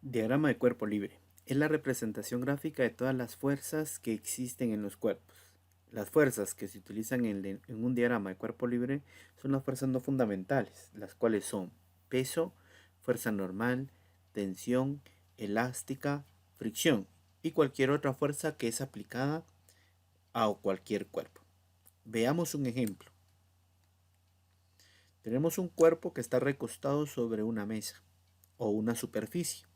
Diagrama de cuerpo libre. Es la representación gráfica de todas las fuerzas que existen en los cuerpos. Las fuerzas que se utilizan en un diagrama de cuerpo libre son las fuerzas no fundamentales, las cuales son peso, fuerza normal, tensión, elástica, fricción y cualquier otra fuerza que es aplicada a cualquier cuerpo. Veamos un ejemplo. Tenemos un cuerpo que está recostado sobre una mesa o una superficie.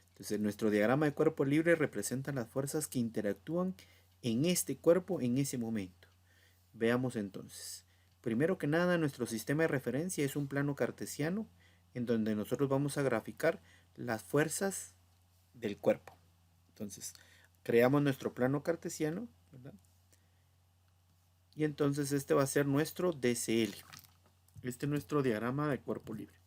Entonces, nuestro diagrama de cuerpo libre representa las fuerzas que interactúan en este cuerpo en ese momento. Veamos entonces. Primero que nada, nuestro sistema de referencia es un plano cartesiano en donde nosotros vamos a graficar las fuerzas del cuerpo. Entonces, creamos nuestro plano cartesiano, ¿verdad? Y entonces este va a ser nuestro DCL. Este es nuestro diagrama de cuerpo libre.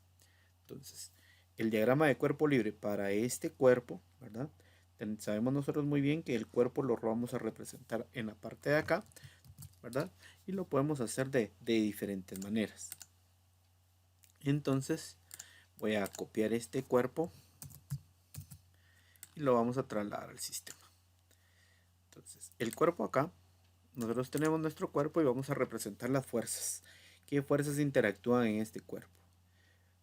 Entonces, el diagrama de cuerpo libre para este cuerpo, ¿verdad? Sabemos nosotros muy bien que el cuerpo lo vamos a representar en la parte de acá, ¿verdad? Y lo podemos hacer de diferentes maneras. Entonces, voy a copiar este cuerpo y lo vamos a trasladar al sistema. Entonces, el cuerpo acá, nosotros tenemos nuestro cuerpo y vamos a representar las fuerzas. ¿Qué fuerzas interactúan en este cuerpo?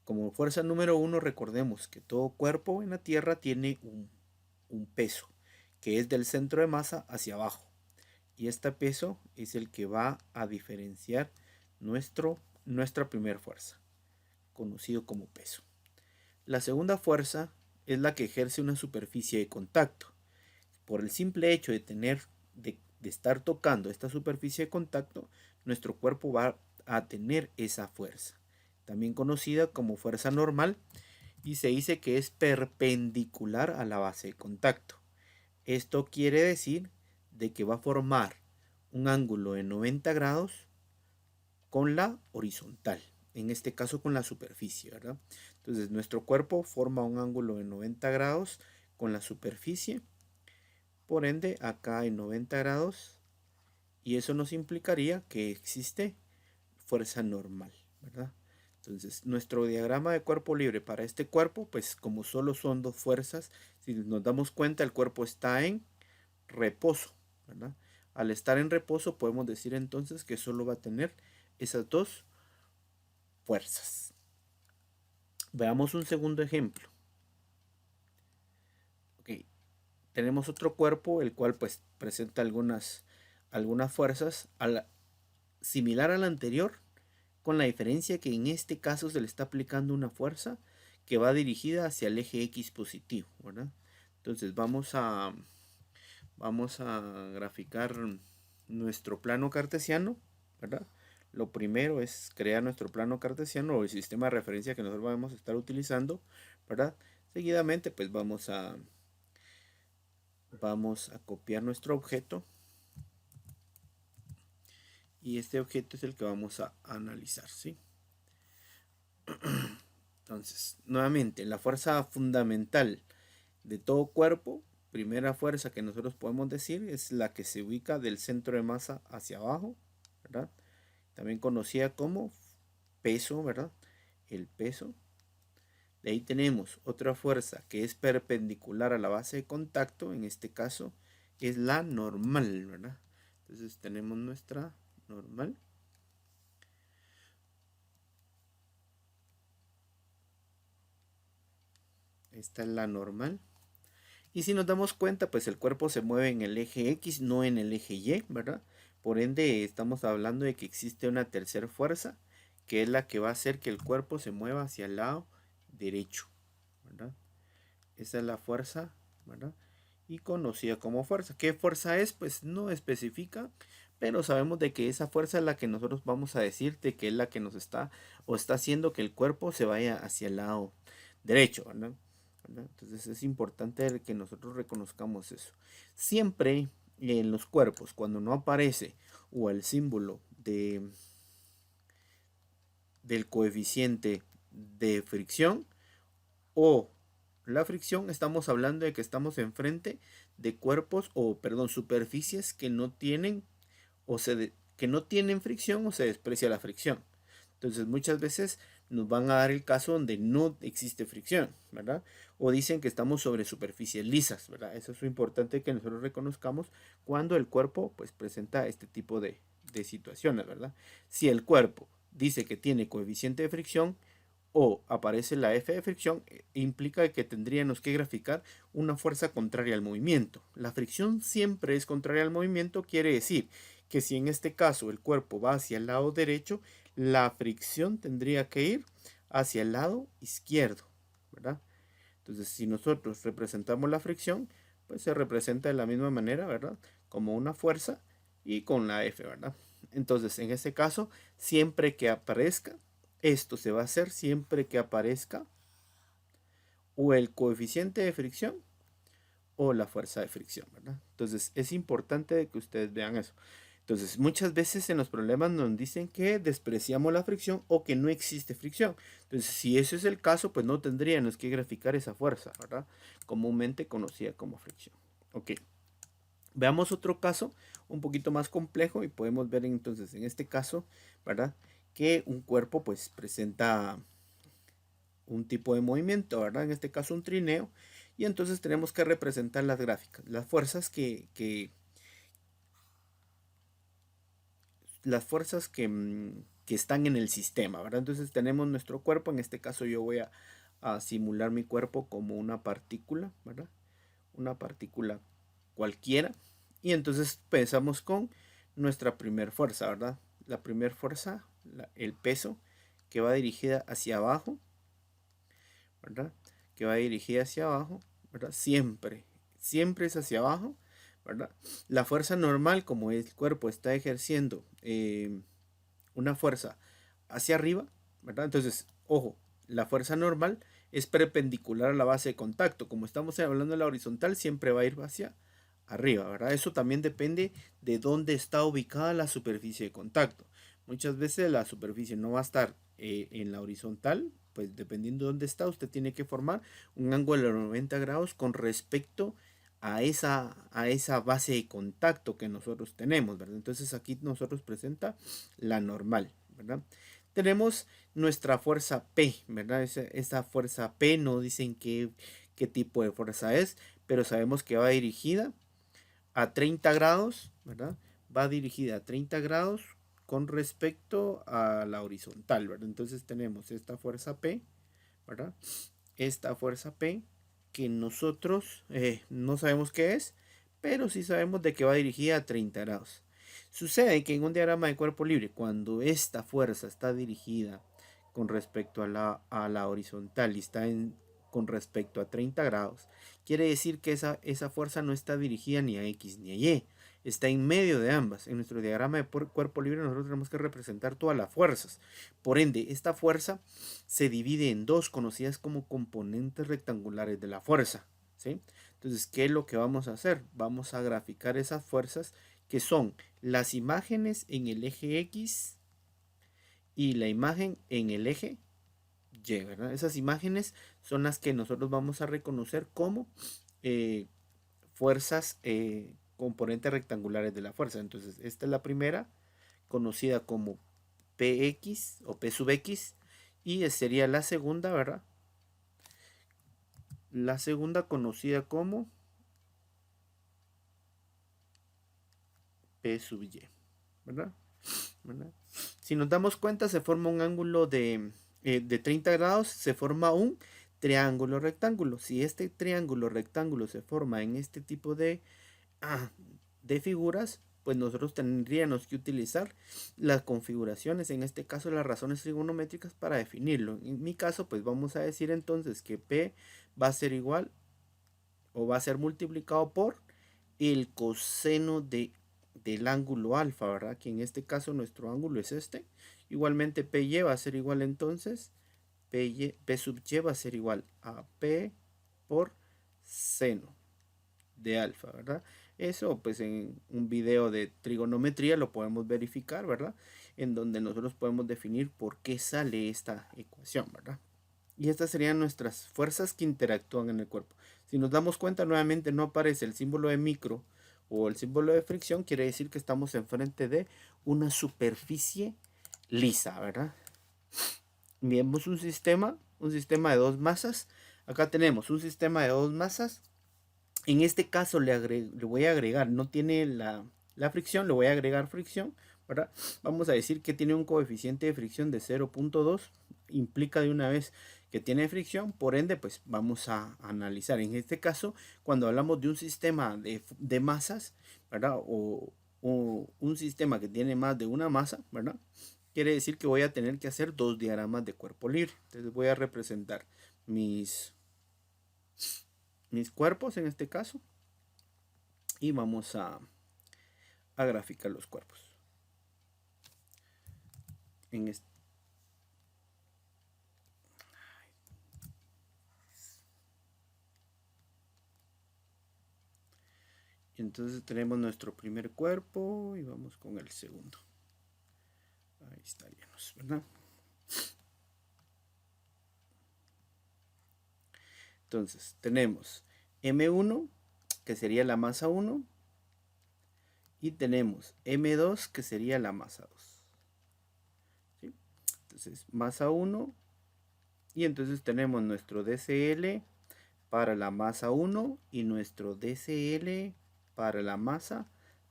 Como fuerza número 1, recordemos que todo cuerpo en la Tierra tiene un peso, que es del centro de masa hacia abajo. Y este peso es el que va a diferenciar nuestra primera fuerza, conocido como peso. La segunda fuerza es la que ejerce una superficie de contacto. Por el simple hecho de estar tocando esta superficie de contacto, nuestro cuerpo va a tener esa fuerza, también conocida como fuerza normal, y se dice que es perpendicular a la base de contacto. Esto quiere decir de que va a formar un ángulo de 90 grados con la horizontal, en este caso con la superficie, ¿verdad? Entonces nuestro cuerpo forma un ángulo de 90 grados con la superficie, por ende acá hay 90 grados y eso nos implicaría que existe fuerza normal, ¿verdad? Entonces, nuestro diagrama de cuerpo libre para este cuerpo, pues como solo son dos fuerzas, si nos damos cuenta, el cuerpo está en reposo, ¿verdad? Al estar en reposo, podemos decir entonces que solo va a tener esas dos fuerzas. Veamos un segundo ejemplo. Ok, tenemos otro cuerpo, el cual pues presenta algunas fuerzas similar al anterior, con la diferencia que en este caso se le está aplicando una fuerza que va dirigida hacia el eje X positivo, ¿verdad? Entonces vamos a graficar nuestro plano cartesiano, ¿verdad? Lo primero es crear nuestro plano cartesiano o el sistema de referencia que nosotros vamos a estar utilizando, ¿verdad? Seguidamente, pues vamos a copiar nuestro objeto y este objeto es el que vamos a analizar, ¿sí? Entonces, nuevamente, la fuerza fundamental de todo cuerpo, primera fuerza que nosotros podemos decir, es la que se ubica del centro de masa hacia abajo, ¿verdad? También conocida como peso, ¿verdad? El peso. De ahí tenemos otra fuerza que es perpendicular a la base de contacto, en este caso es la normal, ¿verdad? Entonces tenemos nuestra normal. Esta es la normal. Y si nos damos cuenta, pues el cuerpo se mueve en el eje X, no en el eje Y, ¿verdad? Por ende, estamos hablando de que existe una tercera fuerza, que es la que va a hacer que el cuerpo se mueva hacia el lado derecho, ¿verdad? Esa es la fuerza, ¿verdad? Y conocida como fuerza. ¿Qué fuerza es? Pues no especifica, pero sabemos de que esa fuerza es la que nosotros vamos a decir de que es la que nos está o está haciendo que el cuerpo se vaya hacia el lado derecho, ¿verdad? Entonces es importante que nosotros reconozcamos eso. Siempre en los cuerpos, cuando no aparece o el símbolo del coeficiente de fricción o la fricción, estamos hablando de que estamos enfrente de cuerpos o, perdón, superficies que no tienen que no tienen fricción o se desprecia la fricción. Entonces muchas veces nos van a dar el caso donde no existe fricción, ¿verdad? O dicen que estamos sobre superficies lisas, ¿verdad? Eso es lo importante que nosotros reconozcamos cuando el cuerpo pues presenta este tipo de situaciones, ¿verdad? Si el cuerpo dice que tiene coeficiente de fricción o aparece la F de fricción, implica que tendríamos que graficar una fuerza contraria al movimiento. La fricción siempre es contraria al movimiento, quiere decir que si en este caso el cuerpo va hacia el lado derecho, la fricción tendría que ir hacia el lado izquierdo, ¿verdad? Entonces, si nosotros representamos la fricción, pues se representa de la misma manera, ¿verdad? Como una fuerza y con la F, ¿verdad? Entonces, en este caso, siempre que aparezca, esto se va a hacer siempre que aparezca o el coeficiente de fricción o la fuerza de fricción, ¿verdad? Entonces, es importante que ustedes vean eso. Entonces, muchas veces en los problemas nos dicen que despreciamos la fricción o que no existe fricción. Entonces, si ese es el caso, pues no tendríamos que graficar esa fuerza, ¿verdad? Comúnmente conocida como fricción. Ok. Veamos otro caso un poquito más complejo y podemos ver entonces en este caso, ¿verdad? Que un cuerpo pues presenta un tipo de movimiento, ¿verdad? En este caso un trineo. Y entonces tenemos que representar las gráficas, las fuerzas que están en el sistema, ¿verdad? Entonces tenemos nuestro cuerpo, en este caso yo voy a simular mi cuerpo como una partícula, ¿verdad? Una partícula cualquiera. Y entonces pensamos con nuestra primer fuerza, ¿verdad? La primer fuerza, el peso, que va dirigida hacia abajo, ¿verdad? Que va dirigida hacia abajo, ¿verdad? Siempre es hacia abajo, ¿verdad? La fuerza normal, como el cuerpo está ejerciendo una fuerza hacia arriba, ¿verdad? Entonces, ojo, la fuerza normal es perpendicular a la base de contacto. Como estamos hablando de la horizontal, siempre va a ir hacia arriba, ¿verdad? Eso también depende de dónde está ubicada la superficie de contacto. Muchas veces la superficie no va a estar en la horizontal, pues dependiendo de dónde está, usted tiene que formar un ángulo de 90 grados con respecto a esa base de contacto que nosotros tenemos, ¿verdad? Entonces aquí nosotros presenta la normal, ¿verdad? Tenemos nuestra fuerza P, ¿verdad? Esa fuerza P no dicen qué tipo de fuerza es, pero sabemos que va dirigida a 30 grados, ¿verdad? Va dirigida a 30 grados con respecto a la horizontal, ¿verdad? Entonces tenemos esta fuerza P, ¿verdad? Esta fuerza P que nosotros no sabemos qué es, pero sí sabemos de que va dirigida a 30 grados. Sucede que en un diagrama de cuerpo libre, cuando esta fuerza está dirigida con respecto a la horizontal y está con respecto a 30 grados, quiere decir que esa fuerza no está dirigida ni a X ni a Y, está en medio de ambas. En nuestro diagrama de cuerpo libre nosotros tenemos que representar todas las fuerzas. Por ende, esta fuerza se divide en dos, conocidas como componentes rectangulares de la fuerza, ¿sí? Entonces, ¿qué es lo que vamos a hacer? Vamos a graficar esas fuerzas que son las imágenes en el eje X y la imagen en el eje Y, ¿verdad? Esas imágenes son las que nosotros vamos a reconocer como fuerzas, componentes rectangulares de la fuerza. Entonces, esta es la primera, conocida como Px o P sub X, y sería la segunda, ¿verdad? La segunda conocida como P sub Y, ¿verdad? ¿Verdad? Si nos damos cuenta, se forma un ángulo de 30 grados, se forma un triángulo rectángulo. Si este triángulo rectángulo se forma en este tipo de figuras, pues nosotros tendríamos que utilizar las configuraciones, en este caso las razones trigonométricas para definirlo. En mi caso, pues vamos a decir entonces que P va a ser igual o va a ser multiplicado por el coseno del ángulo alfa, ¿verdad? Que en este caso nuestro ángulo es este. Igualmente PY va a ser igual entonces, P sub Y va a ser igual a P por seno de alfa, ¿verdad? Eso pues en un video de trigonometría lo podemos verificar, ¿verdad? En donde nosotros podemos definir por qué sale esta ecuación, ¿verdad? Y estas serían nuestras fuerzas que interactúan en el cuerpo. Si nos damos cuenta, nuevamente no aparece el símbolo de micro o el símbolo de fricción, quiere decir que estamos enfrente de una superficie lisa, ¿verdad? Vemos un sistema de dos masas. Acá tenemos un sistema de dos masas. En este caso le voy a agregar, no tiene la fricción, le voy a agregar fricción, ¿verdad? Vamos a decir que tiene un coeficiente de fricción de 0.2, implica de una vez que tiene fricción, por ende, pues vamos a analizar. En este caso, cuando hablamos de un sistema de masas, ¿verdad? O un sistema que tiene más de una masa, ¿verdad? Quiere decir que voy a tener que hacer dos diagramas de cuerpo libre. Entonces voy a representar mis cuerpos en este caso y vamos a graficar los cuerpos. En este, entonces tenemos nuestro primer cuerpo y vamos con el segundo. Ahí estaríamos, ¿verdad? Entonces tenemos M1, que sería la masa 1, y tenemos M2, que sería la masa 2. ¿Sí? Entonces, masa 1, y entonces tenemos nuestro DCL para la masa 1 y nuestro DCL para la masa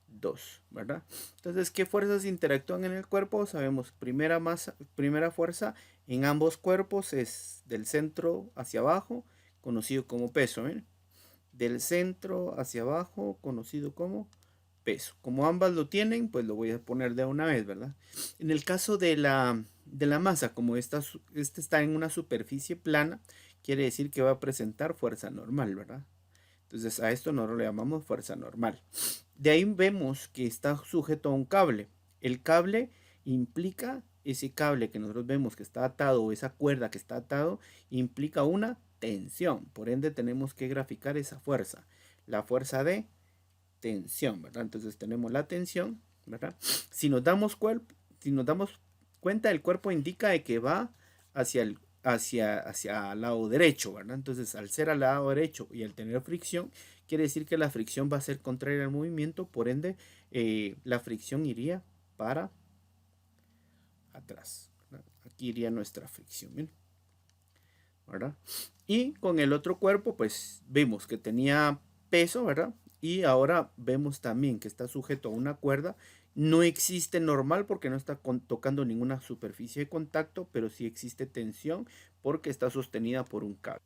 2, ¿verdad? Entonces, ¿qué fuerzas interactúan en el cuerpo? Sabemos, primera fuerza en ambos cuerpos es del centro hacia abajo, conocido como peso, ¿eh? Del centro hacia abajo, conocido como peso. Como ambas lo tienen, pues lo voy a poner de una vez, ¿verdad? En el caso de la masa, como esta está en una superficie plana, quiere decir que va a presentar fuerza normal, ¿verdad? Entonces a esto nosotros le llamamos fuerza normal. De ahí vemos que está sujeto a un cable. El cable implica, ese cable que nosotros vemos que está atado, o esa cuerda que está atado, implica una tensión. Por ende tenemos que graficar esa fuerza. La fuerza de tensión, ¿verdad? Entonces tenemos la tensión, ¿verdad? Si nos damos cuenta, el cuerpo indica de que va hacia el lado derecho, ¿verdad? Entonces, al ser al lado derecho y al tener fricción, quiere decir que la fricción va a ser contraria al movimiento, por ende, la fricción iría para atrás, ¿verdad? Aquí iría nuestra fricción, ¿verdad? Y con el otro cuerpo, pues vimos que tenía peso, ¿verdad? Y ahora vemos también que está sujeto a una cuerda. No existe normal porque no está tocando ninguna superficie de contacto, pero sí existe tensión porque está sostenida por un cable.